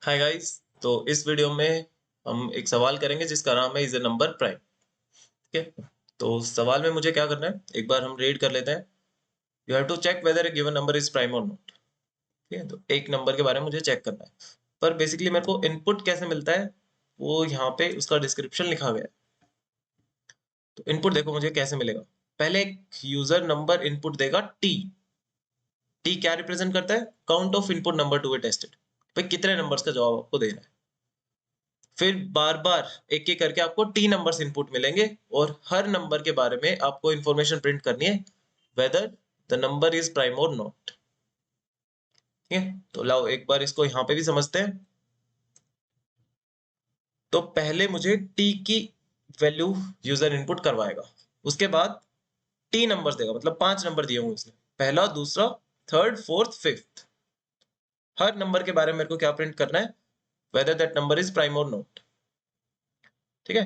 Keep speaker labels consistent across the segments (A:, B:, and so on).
A: Hi guys. तो इस video में हम एक सवाल करेंगे जिसका नाम है इज ए नंबर प्राइम। ठीक है। तो सवाल में मुझे क्या करना है, एक बार हम रीड कर लेते हैं। You have to check whether a given number is prime और नॉट। ठीक है, तो एक नंबर के बारे में मुझे चेक करना है। पर बेसिकली मेरे को इनपुट कैसे मिलता है वो यहाँ पे उसका डिस्क्रिप्शन लिखा गया है। तो इनपुट देखो मुझे कैसे मिलेगा। पहले एक यूजर नंबर इनपुट देगा टी। टी क्या रिप्रेजेंट करता है? Count of input number to be tested. भाई कितने नंबर्स का जवाब आपको देना है। फिर बार बार एक एक करके आपको टी नंबर्स इनपुट मिलेंगे और हर नंबर के बारे में आपको इंफॉर्मेशन प्रिंट करनी है, whether the number is prime और नॉट। ठीक है, तो लाओ एक बार इसको यहाँ पे भी समझते हैं। तो पहले मुझे टी की वैल्यू यूजर इनपुट करवाएगा, उसके बाद टी नंबर्स देगा, मतलब 5 नंबर दिए होंगे उसने, पहला, दूसरा, थर्ड, फोर्थ, फिफ्थ। हर नंबर के बारे में मेरे को क्या प्रिंट करना है? Whether that number is prime और नॉट। ठीक है।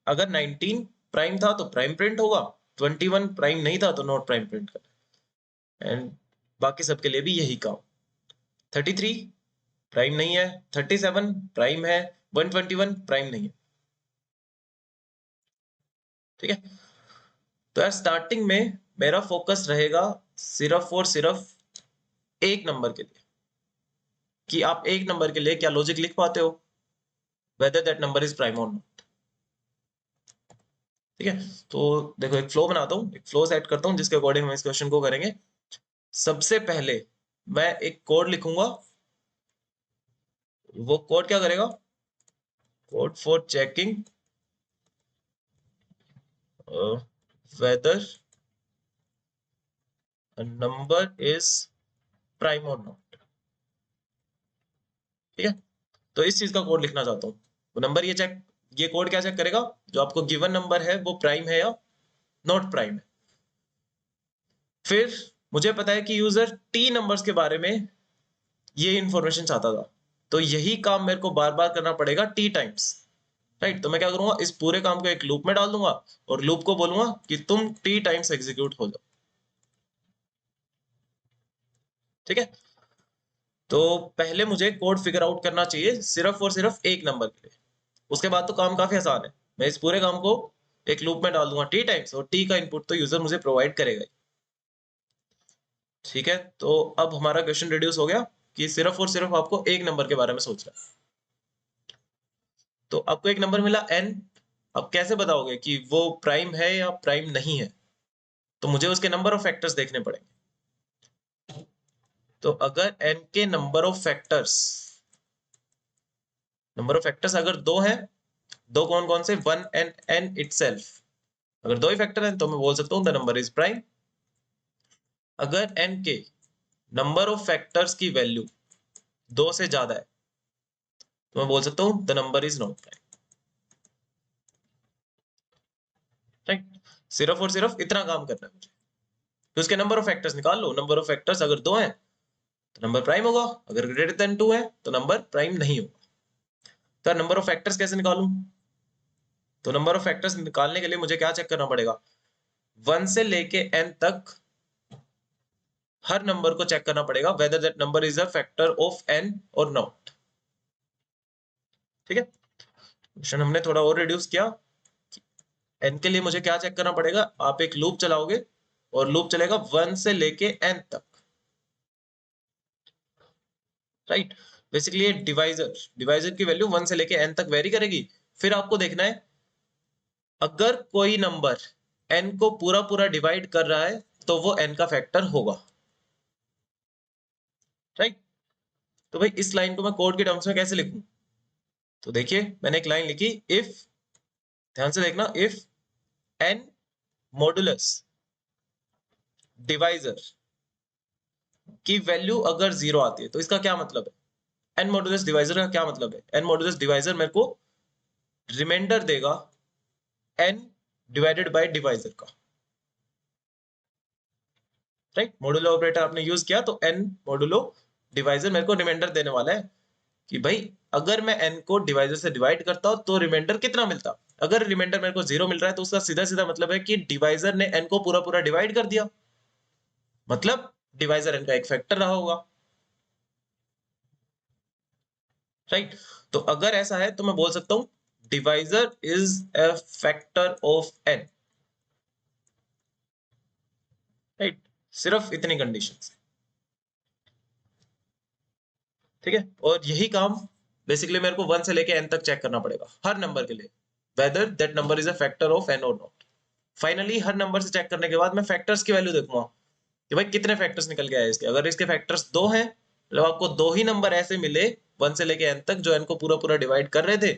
A: अगर 19 प्राइम था तो प्राइम प्रिंट होगा, 21 प्राइम नहीं था तो नॉट प्राइम प्रिंट कर। एंड बाकी सबके लिए भी यही काम। 33 प्राइम नहीं है, 37 प्राइम है, 121 प्राइम नहीं है। ठीक है। तो यार स्टार्टिंग में मेरा फोकस रहेगा सिर्फ और सिर्फ एक नंबर के लिए, कि आप एक नंबर के लिए क्या लॉजिक लिख पाते हो, whether that number is prime और नॉट। ठीक है। तो देखो एक फ्लो बनाता हूँ, एक फ्लो सेट करता हूँ जिसके अकॉर्डिंग हम इस क्वेश्चन को करेंगे। सबसे पहले मैं एक कोड लिखूंगा। वो कोड क्या करेगा? Code for checking weather number is prime और नॉट। ठीक है। तो इस चीज का कोड लिखना चाहता हूँ। वो नंबर ये कोड क्या चेक करेगा? जो आपको गिवन नंबर है वो प्राइम है या नॉट प्राइम है। फिर मुझे पता है कि यूजर टी नंबर्स के बारे में ये इंफॉर्मेशन चाहता था, तो यही काम मेरे को बार बार करना पड़ेगा टी टाइम्स। राइट। तो मैं क्या करूंगा, इस पूरे काम को एक लूप में डाल दूंगा और लूप को बोलूंगा कि तुम टी टाइम्स एग्जीक्यूट हो जाओ। ठीक है। तो पहले मुझे कोड फिगर आउट करना चाहिए सिर्फ और सिर्फ एक नंबर के लिए। उसके बाद तो काम काफी आसान है। मैं इस पूरे काम को एक लूप में डाल दूंगा टी टाइम्स, और टी का इनपुट तो यूजर मुझे प्रोवाइड करेगा ही। ठीक है। तो अब हमारा क्वेश्चन रिड्यूस हो गया कि सिर्फ और सिर्फ आपको एक नंबर के बारे में सोचना है। तो आपको एक नंबर मिला n। अब कैसे बताओगे कि वो प्राइम है या प्राइम नहीं है? तो मुझे उसके नंबर ऑफ फैक्टर्स देखने पड़ेंगे। तो अगर n के नंबर ऑफ फैक्टर्स अगर दो हैं, दो कौन कौन से? One and n itself. अगर दो ही फैक्टर हैं तो मैं बोल सकता हूँ द नंबर इज प्राइम। अगर n के नंबर ऑफ फैक्टर्स की वैल्यू दो से ज्यादा है तो मैं बोल सकता हूँ the number is not prime. Right. सिर्फ और सिर्फ इतना काम करना है मुझे। तो उसके नंबर ऑफ फैक्टर्स निकाल लो। नंबर ऑफ फैक्टर्स अगर दो हैं तो नंबर प्राइम होगा, अगर ग्रेटर देन टू है तो नंबर प्राइम नहीं होगा। तो नंबर ऑफ फैक्टर्स कैसे निकालूं? तो नंबर ऑफ फैक्टर्स निकालने के लिए मुझे क्या चेक करना पड़ेगा? 1 से लेके n तक हर नंबर को चेक करना पड़ेगा, whether that number is a factor of n और नॉट। ठीक है। क्वेश्चन हमने थोड़ा और रिड्यूस किया। n के लिए मुझे क्या चेक करना पड़ेगा? आप एक लूप चलाओगे और लूप चलेगा 1 से लेके n तक। राइट। बेसिकली ये डिवाइजर की वैल्यू 1 से लेके n तक वेरी करेगी। फिर आपको देखना है अगर कोई नंबर n को पूरा पूरा डिवाइड कर रहा है तो वो n का फैक्टर होगा। राइट। तो भाई इस लाइन को मैं कोड के टर्म्स में कैसे लिखूं? तो देखिए मैंने एक लाइन लिखी, इफ, ध्यान से देखना, इफ n मॉडुलस डिवाइजर की वैल्यू अगर 0 आती है तो इसका क्या मतलब है? n मॉडुलस डिवाइजर का क्या मतलब है? n मॉडुलस डिवाइजर मेरे को रिमाइंडर देगा n डिवाइडेड बाय डिवाइजर का। राइट। मॉडुलो ऑपरेटर आपने यूज किया तो n मॉडुलो डिवाइजर मेरे को रिमाइंडर देने वाला है कि भाई अगर मैं n को डिवाइजर से डिवाइड करता हूं तो रिमाइंडर कितना मिलता। अगर रिमाइंडर मेरे को 0 मिल रहा है तो उसका सीधा सीधा मतलब है कि डिवाइजर ने n को पूरा पूरा डिवाइड कर दिया, मतलब डिवाइजर n का एक फैक्टर रहा होगा। राइट। तो अगर ऐसा है तो मैं बोल सकता हूं divisor is a factor of n, right. सिर्फ इतनी कंडीशंस, ठीक है। और यही काम बेसिकली मेरे को 1 से लेके n तक चेक करना पड़ेगा हर नंबर के लिए, whether that number is a factor of n और नॉट। फाइनली हर नंबर से चेक करने के बाद मैं फैक्टर्स की वैल्यू देखूंगा कि भाई कितने फैक्टर्स निकल के आए इसके। अगर इसके फैक्टर्स 2 हैं, मतलब आपको 2 ही नंबर ऐसे मिले 1 से लेके n तक जो n को पूरा पूरा डिवाइड कर रहे थे,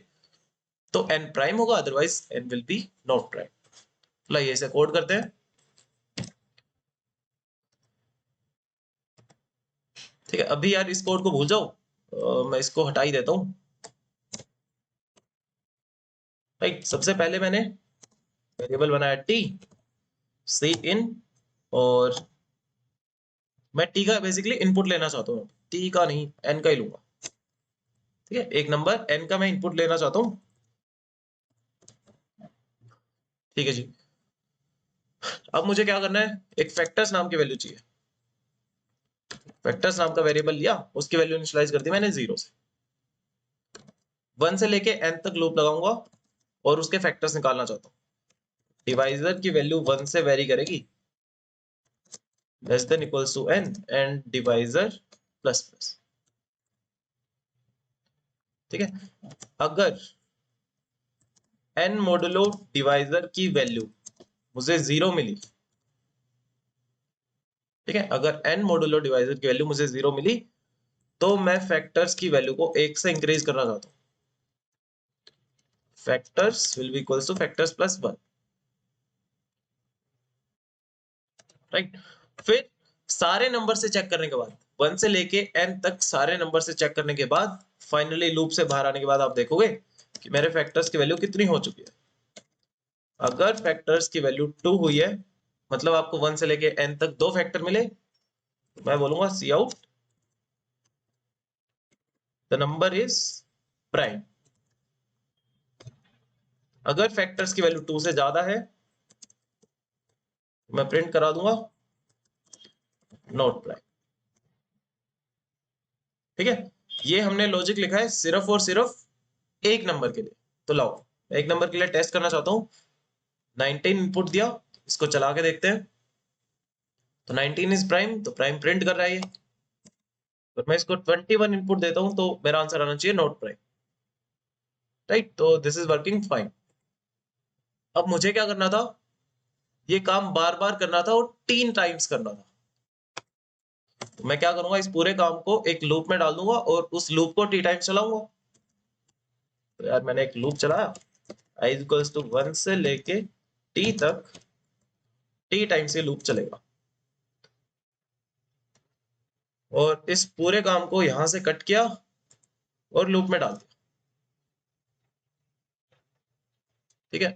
A: तो n प्राइम होगा, otherwise n will be not prime. लाइए इसे कोड करते हैं, ठीक है। अभी यार इस कोड को भूल जाओ, मैं इसको हटा ही देता हूँ, राइट। सबसे पहले मैंने वेरिएबल बनाया t, सी इन, और मैं t का बेसिकली इनपुट लेना चाहता हूँ, t का नहीं n का ही लूंगा, ठीक है। एक नंबर n का मैं इनपुट लेना चाहता हूँ, ठीक है जी। अब मुझे क्या करना है, एक फैक्टर्स नाम की वैल्यू चाहिए। फैक्टर्स नाम का वेरिएबल लिया, उसकी वैल्यू इनिशियलाइज कर दी मैंने 0 से। 1 से लेके n तक लूप लगाऊंगा और उसके फैक्टर्स निकालना चाहता हूँ। डिवाइजर की वैल्यू 1 से वेरी करेगी, less than equals to n, and divisor plus plus, ठीक है। अगर n मोडुलो डिवाइजर की वैल्यू मुझे 0 मिली, ठीक है, अगर n मोडुलो डिवाइजर की वैल्यू मुझे 0 मिली, तो मैं फैक्टर्स की वैल्यू को 1 से इंक्रीज करना चाहता हूँ। Factors will be equals two factors plus 1, right. फिर सारे नंबर से चेक करने के बाद, 1 से लेके n तक सारे नंबर से चेक करने के बाद, फाइनली लूप से बाहर आने के बाद आप देखोगे कि मेरे फैक्टर्स की वैल्यू कितनी हो चुकी है। अगर फैक्टर्स की वैल्यू 2 हुई है, मतलब आपको 1 से लेके n तक 2 फैक्टर मिले, तो मैं बोलूंगा see out the number is prime. अगर फैक्टर्स की वैल्यू 2 से ज्यादा है, मैं प्रिंट करा दूंगा नॉट प्राइम, ठीक है। ये हमने लॉजिक लिखा है सिर्फ और सिर्फ एक नंबर के लिए। तो लाओ एक नंबर के लिए टेस्ट करना चाहता हूँ। 19 इनपुट दिया, इसको चला के देखते हैं। तो 19 इज प्राइम, तो प्राइम प्रिंट कर रहा है ये। और मैं इसको 21 इनपुट देता हूँ, तो मेरा आंसर आना चाहिए नॉट प्राइम, राइट। तो दिस इज वर्किंग फाइन। अब मुझे क्या करना था, ये काम बार बार करना था और 3 टाइम्स करना था। तो मैं क्या करूंगा, इस पूरे काम को एक लूप में डाल दूंगा और उस लूप को टी टाइम्स चलाऊंगा। तो यार मैंने एक लूप चलाया, i इक्वल्स टू 1 से लेके t तक, t टाइम्स ये लूप चलेगा। और इस पूरे काम को यहां से कट किया और लूप में डाल दिया, ठीक है।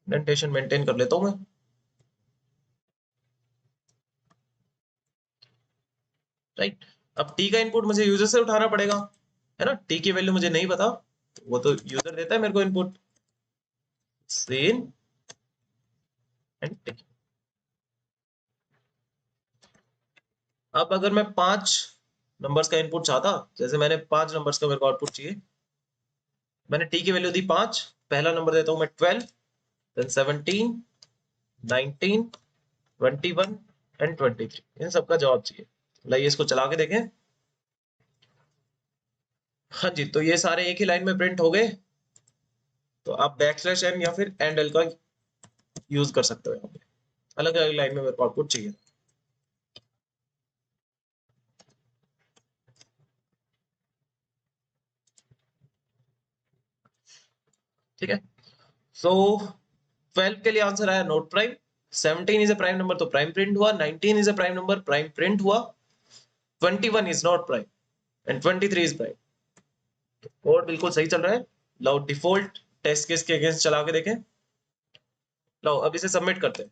A: इंडेंटेशन मेंटेन कर लेता हूं मैं, राइट। अब t का इनपुट मुझे यूजर से उठाना पड़ेगा, है ना। t की वैल्यू मुझे नहीं पता, तो वो तो यूजर देता है मेरे को इनपुट, सीन एंड t। अब अगर मैं 5 नंबर्स का इनपुट चाहता, जैसे मैंने 5 नंबर्स का मेरे को आउटपुट चाहिए, मैंने t की वैल्यू दी 5, पहला नंबर देता हूं मैं 12, देन 17, 19, 21 एंड 23, इन सबका जवाब चाहिए। लाइए इसको चला के देखें। हाँ जी, तो ये सारे एक ही लाइन में प्रिंट हो गए। तो आप बैक स्लैश एन या फिर एंड एल का यूज कर सकते हो यहाँ पे, अलग अलग लाइन में मेरे को आउटपुट चाहिए, ठीक है। सो 12 के लिए आंसर आया not prime, 17 is a prime number तो प्राइम प्रिंट हुआ, 19 is a prime number prime print हुआ, 21 is not prime and 23 is prime. Code बिल्कुल सही चल रहा है। लो डिफॉल्ट टेस्ट केस के अगेंस्ट चला के देखें। लो अब इसे सबमिट करते हैं।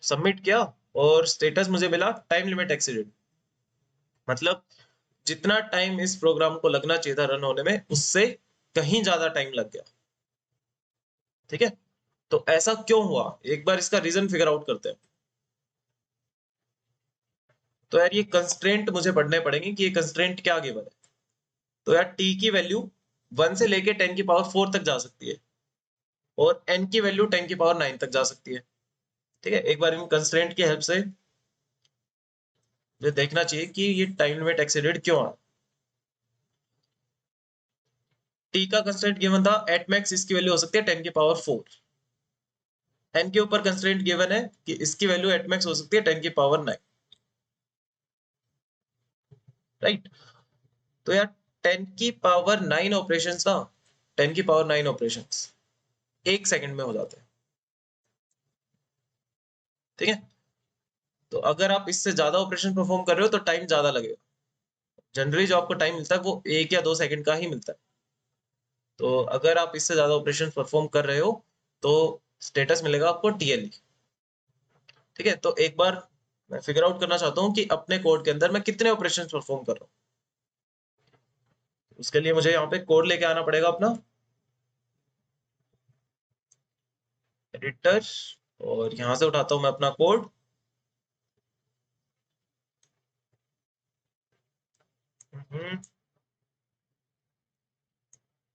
A: सबमिट किया और स्टेटस मुझे मिला टाइम लिमिट एक्सीडेड, मतलब जितना टाइम इस प्रोग्राम को लगना चाहिए था रन होने में, उससे कहीं ज्यादा टाइम लग गया, ठीक है। तो ऐसा क्यों हुआ, एक बार इसका रीजन फिगर आउट करते हैं। तो यार ये कंस्ट्रेंट मुझे पढ़ने पड़ेंगे कि ये कंस्ट्रेंट क्या गिवन है। तो यार t की वैल्यू 1 से लेके 10 की पावर 4 तक जा सकती है और n की वैल्यू 10 की पावर 9 तक जा सकती है। ठीक है, एक बार इन कंस्ट्रेंट की हेल्प से मुझे देखना चाहिए कि ये टाइम लिमिट एक्सीडेड क्यों आ। t का कंस्ट्रेंट गिवन था एट मैक्स इसकी वैल्यू हो सकती है 10 की पावर 4। n के ऊपर कंस्ट्रेंट गिवन है कि इसकी वैल्यू एट मैक्स हो सकती है 10 की पावर 9। राइट, तो यार 10 की पावर 9 ऑपरेशंस ना, 10 की पावर 9 ऑपरेशंस 1 सेकंड में हो जाते हैं। ठीक है, तो अगर आप इससे ज्यादा ऑपरेशन परफॉर्म कर रहे हो तो टाइम ज्यादा लगेगा। जनरली जो आपको टाइम मिलता है वो 1 या 2 सेकंड का ही मिलता है। तो अगर आप इससे ज्यादा ऑपरेशन परफॉर्म कर रहे हो तो स्टेटस मिलेगा आपको टीएलई। ठीक है, तो एक बार मैं फिगर आउट करना चाहता हूँ कि अपने कोड के अंदर मैं कितने ऑपरेशन परफॉर्म कर रहा हूँ। उसके लिए मुझे यहाँ पे कोड लेके आना पड़ेगा अपना एडिटर, और यहाँ से उठाता हूँ मैं अपना कोड।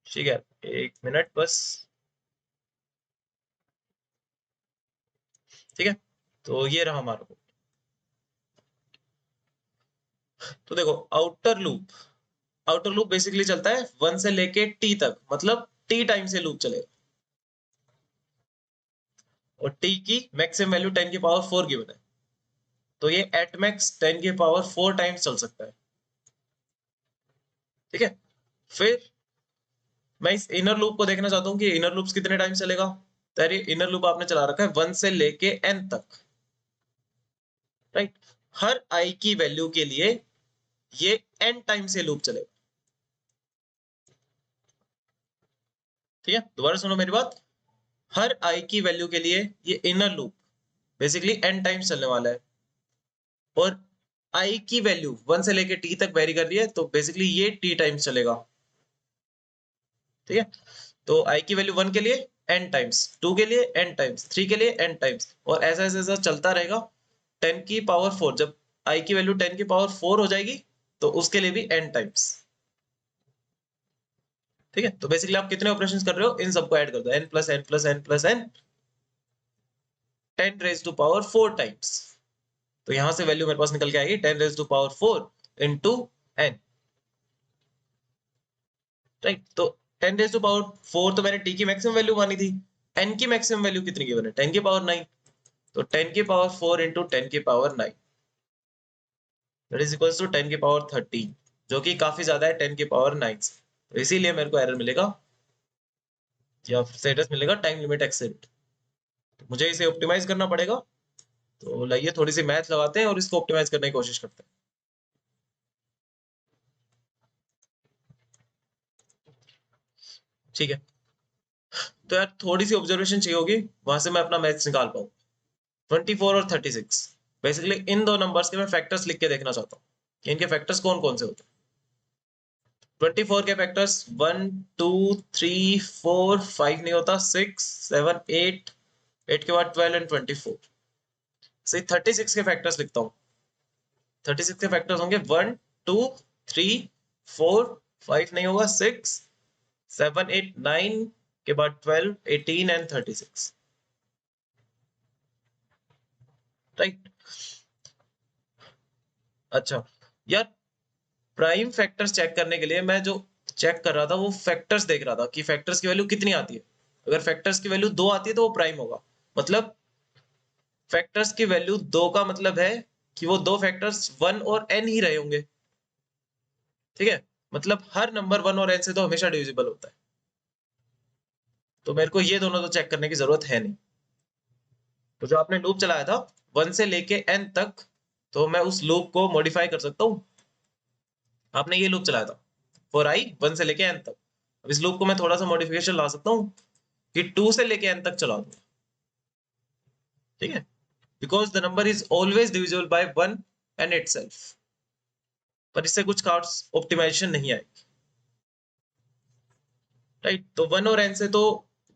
A: ठीक है, 1 मिनट बस। ठीक है, तो ये रहा हमारा कोड। तो देखो आउटर लूप बेसिकली चलता है 1 से लेके टी तक, मतलब टी टाइम से लूप चलेगा। और टी की मैक्सिमम वैल्यू 10 की पावर 4 गिवन है, तो ये एट मैक्स 10 की पावर 4 टाइम्स चल सकता है। ठीक है, फिर मैं इस इनर लूप को देखना चाहता हूँ कि इनर लूप्स कितने टाइम चलेगा। तो यार ये इनर लूप आपने चला रखा है 1 से लेके n तक। राइट, हर i की वैल्यू के लिए ये n टाइम से लूप चलेगा। ठीक है, दोबारा सुनो मेरी बात। हर i की वैल्यू के लिए ये inner loop basically n times चलने वाला है, और i की वैल्यू 1 से लेके t तक वेरी कर रही है, तो बेसिकली ये t टाइम्स चलेगा। ठीक है, तो i की वैल्यू 1 के लिए n टाइम्स, 2 के लिए n टाइम्स, 3 के लिए n टाइम्स, और ऐसा ऐसा ऐसा चलता रहेगा 10 की पावर 4। जब i की वैल्यू 10 की पावर 4 हो जाएगी तो उसके लिए भी n टाइम्स। ठीक है, तो बेसिकली आप कितने ऑपरेशंस कर रहे हो, इन सबको ऐड कर दो, n plus n plus n plus n 10 raise to power 4 times. तो यहां से वैल्यू मेरे पास निकल के आएगी 10 raise to power 4 into n। Right, तो 10 रेज टू पावर 4 तो मैंने t की मैक्सिमम वैल्यू मानी थी। n की मैक्सिमम वैल्यू कितनी गिवन है, 10 की पावर 9। तो 10 की पावर 4 इंटू 10 की power 9 that is equals to 10 की पावर 13, जो कि काफी ज्यादा है 10 की पावर 9 से। तो इसीलिए मेरे को एरर मिलेगा या स्टेटस मिलेगा टाइम लिमिट एक्सीड। तो मुझे इसे ऑप्टिमाइज करना पड़ेगा। तो लाइए थोड़ी सी मैथ लगाते हैं और इसको ऑप्टिमाइज करने की कोशिश करते हैं। ठीक है, तो यार थोड़ी सी ऑब्जर्वेशन चाहिए होगी, वहां से मैं अपना मैथ्स निकाल पाऊँ। 24 और 36, बेसिकली इन दो नंबर्स के मैं फैक्टर्स लिख के देखना चाहता हूँ कि इनके फैक्टर्स कौन कौन से होते हैं। 24 के फैक्टर्स 1 2 3 4 5 नहीं होता, 6 7 8, 8 के बाद 12 एंड 24। सही, 36 के फैक्टर्स लिखता हूँ। 36 के फैक्टर्स होंगे 1 2 3 4 5 नहीं होगा, 6 7 8 9 के बाद 12 18 एंड 36। राइट, अच्छा यार, प्राइम फैक्टर्स चेक करने के लिए मैं जो चेक कर रहा था वो फैक्टर्स देख रहा था कि फैक्टर्स की वैल्यू कितनी आती है। अगर फैक्टर्स की वैल्यू 2 आती है तो वो प्राइम होगा। मतलब फैक्टर्स की वैल्यू 2 का मतलब है कि वो दो फैक्टर्स 1 और n ही रहे होंगे। ठीक है, मतलब हर नंबर 1 और n से तो हमेशा डिविजिबल होता है। तो मेरे को ये दोनों तो चेक करने की जरूरत है नहीं। तो जो आपने लूप चलाया था 1 से लेके n तक, तो मैं उस लूप को मॉडिफाई कर सकता हूँ। आपने ये लूप चलाया था फॉर i 1 से लेके n तक। अब इस लूप को मैं थोड़ा सा मॉडिफिकेशन ला सकता हूँ कि 2 से लेके n तक चला दूं। ठीक है, because the number is always divisible by 1 and itself. पर इससे कुछ खास ऑप्टिमाइजेशन नहीं आएगी। राइट, तो 1 और n से तो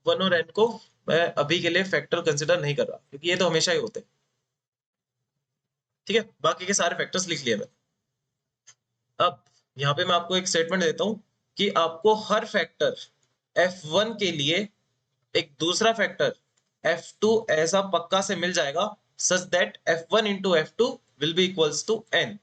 A: 1 और n को मैं अभी के लिए फैक्टर कंसिडर नहीं कर रहा, क्योंकि ये तो हमेशा ही होते हैं। ठीक है, बाकी के सारे फैक्टर्स लिख लिए मैंने। अब यहाँ पे मैं आपको एक स्टेटमेंट देता हूँ कि आपको हर फैक्टर F1 के लिए एक दूसरा फैक्टर F2 ऐसा पक्का से मिल जाएगा such that F1 into F2 will be equals to n।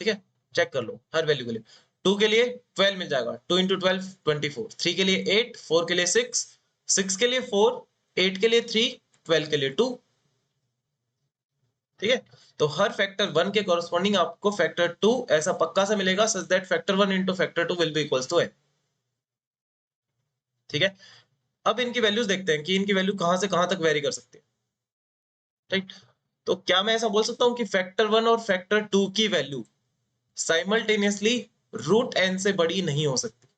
A: ठीक है, चेक कर लो हर वैल्यू के लिए। 2 के लिए 12 मिल जाएगा, 2 into 12 24, 3 के लिए 8, 4 के लिए 6, 6 के लिए 4, 8 के लिए 3, 12 के लिए 2। ठीक है, तो हर फैक्टर 1 के कॉरस्पॉन्डिंग आपको फैक्टर 2 ऐसा पक्का सा मिलेगा such that factor 1 into factor 2 will be equals to n। ठीक है, अब इनकी वैल्यूज देखते हैं कि इनकी वैल्यू कहां से कहां तक वेरी कर सकती है। राइट, तो क्या मैं ऐसा बोल सकता हूं कि फैक्टर 1 और फैक्टर 2 की वैल्यू साइमल्टेनियसली रूट n से बड़ी नहीं हो सकती।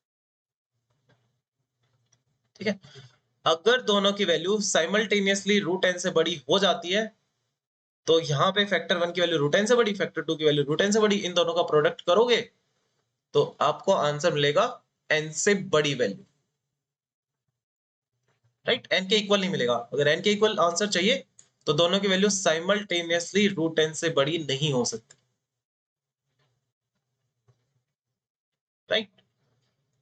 A: ठीक है, अगर दोनों की वैल्यू साइमल्टेनियसली रूट n से बड़ी हो जाती है तो यहाँ पे फैक्टर 1 की वैल्यू रूट n से बड़ी, फैक्टर 2 की वैल्यू रूट n से बड़ी, इन दोनों का प्रोडक्ट करोगे तो आपको आंसर मिलेगा n से बड़ी वैल्यू। राइट, n के इक्वल नहीं मिलेगा। अगर n के इक्वल आंसर चाहिए तो दोनों की वैल्यू साइमल्टेनियसली रूट n से बड़ी नहीं हो सकती। राइट,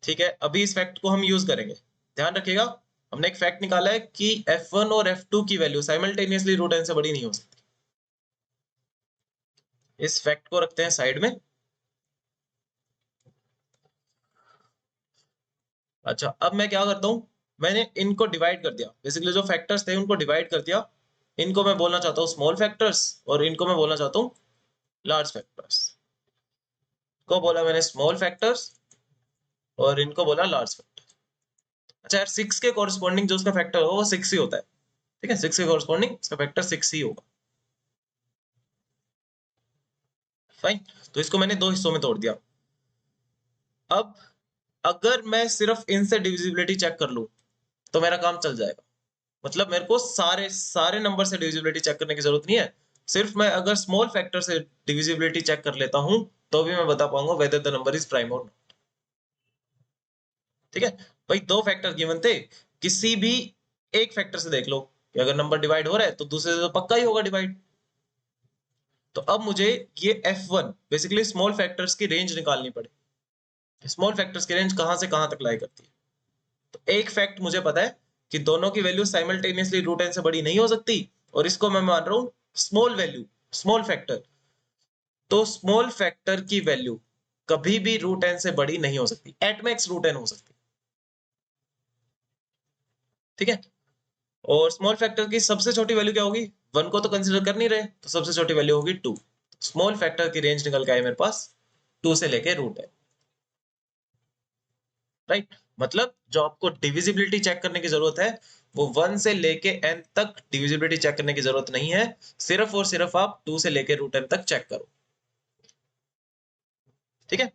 A: ठीक है, अभी इस फैक्ट को हम यूज करेंगे। ध्यान रखिएगा, हमने एक फैक्ट निकाला है कि F1 और F2 की वैल्यू साइमल्टेनियसली रूट n से बड़ी नहीं हो सकती। इस फैक्ट को रखते हैं साइड में। अच्छा, अब मैं क्या करता हूं, मैंने इनको डिवाइड कर दिया। बेसिकली जो फैक्टर्स थे उनको डिवाइड कर दिया। इनको मैं बोलना चाहता हूँ स्मॉल फैक्टर्स और इनको मैं बोलना चाहता हूँ लार्ज फैक्टर्स। को बोला मैंने स्मॉल फैक्टर्स और इनको बोला लार्ज फैक्टर। अच्छा यार, 6 के कॉरस्पॉन्डिंग जो उसका फैक्टर होगा वो 6 ही होता है। ठीक है, 6 के कॉरस्पॉन्डिंग उसका फैक्टर 6 ही होगा। फाइन, तो इसको मैंने दो हिस्सों में तोड़ दिया। अब अगर मैं सिर्फ इनसे डिविजिबिलिटी चेक कर लूं तो मेरा काम चल जाएगा। मतलब मेरे को सारे सारे नंबर से डिविजिबिलिटी चेक करने की जरूरत नहीं है। सिर्फ मैं अगर स्मॉल फैक्टर से डिविजिबिलिटी चेक कर लेता हूं तो भी मैं बता पाऊंगा whether the number is prime और नॉट। ठीक है, भाई दो फैक्टर गिवन थे, किसी भी एक फैक्टर से देख लो कि अगर नंबर डिवाइड हो रहा है तो दूसरे से तो पक्का ही होगा डिवाइड। तो अब मुझे ये F1 बेसिकली स्मॉल फैक्टर्स की रेंज निकालनी पड़े। स्मॉल फैक्टर्स की रेंज कहां से कहां तक लाई करती है। तो एक फैक्ट मुझे पता है कि दोनों की वैल्यू साइमल्टेनियसली रूट n से बड़ी नहीं हो सकती, और इसको मैं मान रहा हूं स्मॉल वैल्यू, स्मॉल फैक्टर। तो स्मॉल फैक्टर की वैल्यू कभी भी रूट n से बड़ी नहीं हो सकती, एट मैक्स रूट n हो सकती। ठीक है, और स्मॉल फैक्टर की सबसे छोटी वैल्यू क्या होगी, 1 को तो कंसीडर कर नहीं रहे, तो सबसे छोटी वैल्यू होगी 2। स्मॉल फैक्टर की रेंज निकल के आई मेरे पास 2 से लेके रूट n। राइट, मतलब जो आपको डिविजिबिलिटी चेक करने की जरूरत है वो 1 से लेके n तक डिविजिबिलिटी चेक करने की जरूरत नहीं है। सिर्फ और सिर्फ आप 2 से लेके रूट n तक चेक करो। ठीक है,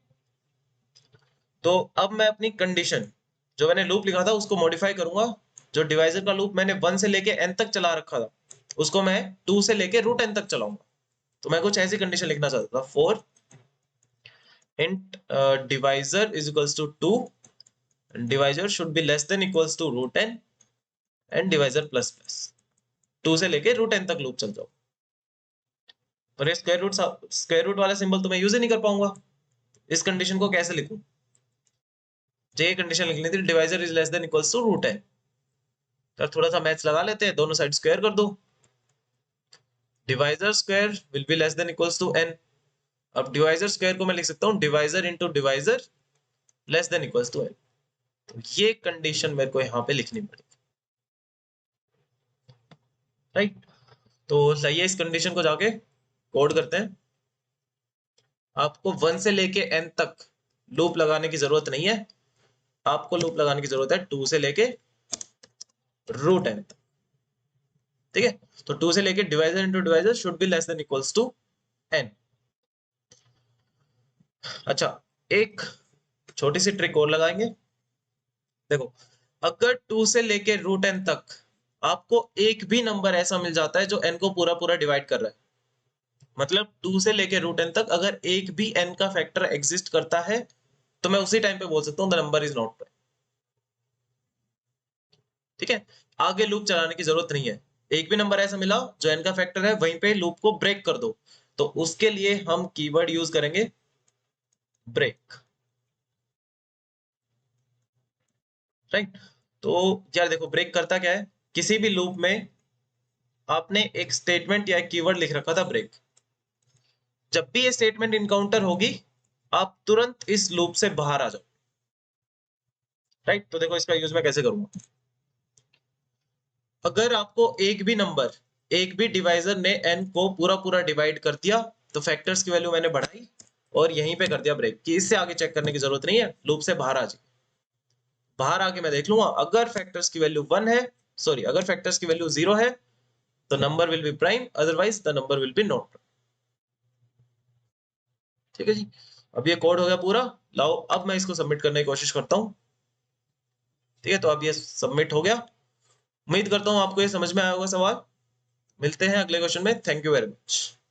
A: तो अब मैं अपनी कंडीशन जो मैंने लूप लिखा था उसको मॉडिफाई करूंगा। जो डिवाइजर का लूप मैंने 1 से लेके n तक चला रखा था उसको मैं 2 से लेके रूट n तक चलाऊंगा। तो मैं कुछ ऐसी कंडीशन लिखना चाहता था, for int divisor is equals to 2, divisor should be less than equals to root n and divisor plus plus। 2 से लेके रूट n तक लूप चल जाओ। पर ये स्क्वायर रूट वाला सिंबल तो मैं यूज ही नहीं कर पाऊंगा। इस कंडीशन को कैसे लिखूं, ये कंडीशन लिखनी थी divisor is less than equals to root n। तो थोड़ा सा मैथ्स लगा लेते हैं, दोनों साइड स्क्वायर कर दो। Divisor square will be less than equals to n। अब डिवाइजर स्क्वायर को मैं लिख सकता हूँ divisor into divisor less than equals to n। तो ये कंडीशन मेरे को यहाँ पे लिखनी पड़ेगी। राइट, तो सही है, इस कंडीशन को जाके कोड करते हैं। आपको 1 से लेके n तक लूप लगाने की जरूरत नहीं है, आपको लूप लगाने की जरूरत है 2 से लेके रूट n तक। ठीक है, तो 2 से लेके divisor into divisor should be less than equals to n। अच्छा, एक छोटी सी ट्रिक और लगाएंगे। देखो, अगर 2 से लेके रूट n तक आपको एक भी नंबर ऐसा मिल जाता है जो n को पूरा पूरा डिवाइड कर रहा है, मतलब 2 से लेके रूट n तक अगर एक भी n का फैक्टर एग्जिस्ट करता है तो मैं उसी टाइम पे बोल सकता हूँ the number is not prime. ठीक है, आगे लूप चलाने की जरूरत नहीं है। एक भी नंबर ऐसा मिला जो n का फैक्टर है, वहीं पे लूप को ब्रेक कर दो, तो उसके लिए हम कीवर्ड यूज करेंगे ब्रेक। राइट, तो यार देखो ब्रेक करता क्या है, किसी भी लूप में आपने एक स्टेटमेंट या एक कीवर्ड लिख रखा था ब्रेक, जब भी ये स्टेटमेंट इनकाउंटर होगी आप तुरंत इस लूप से बाहर आ जाओ। राइट, तो देखो इसका यूज मैं कैसे करूंगा। अगर आपको एक भी नंबर, एक भी डिवाइजर ने n को पूरा पूरा डिवाइड कर दिया, तो फैक्टर्स की वैल्यू मैंने बढ़ाई और यहीं पे कर दिया ब्रेक, कि इससे आगे चेक करने की जरूरत नहीं है, लूप से बाहर आ जाए। बाहर आके मैं देख लूंगा, अगर फैक्टर्स की वैल्यू 1 है, सॉरी अगर फैक्टर्स की वैल्यू 0 है, तो number will be prime, otherwise the number will be not. ठीक है जी, अब ये कोड हो गया पूरा। लाओ अब मैं इसको सबमिट करने की कोशिश करता हूँ। ठीक है, तो अब ये सबमिट हो गया। उम्मीद करता हूँ आपको ये समझ में आया होगा सवाल। मिलते हैं अगले क्वेश्चन में। Thank you very much.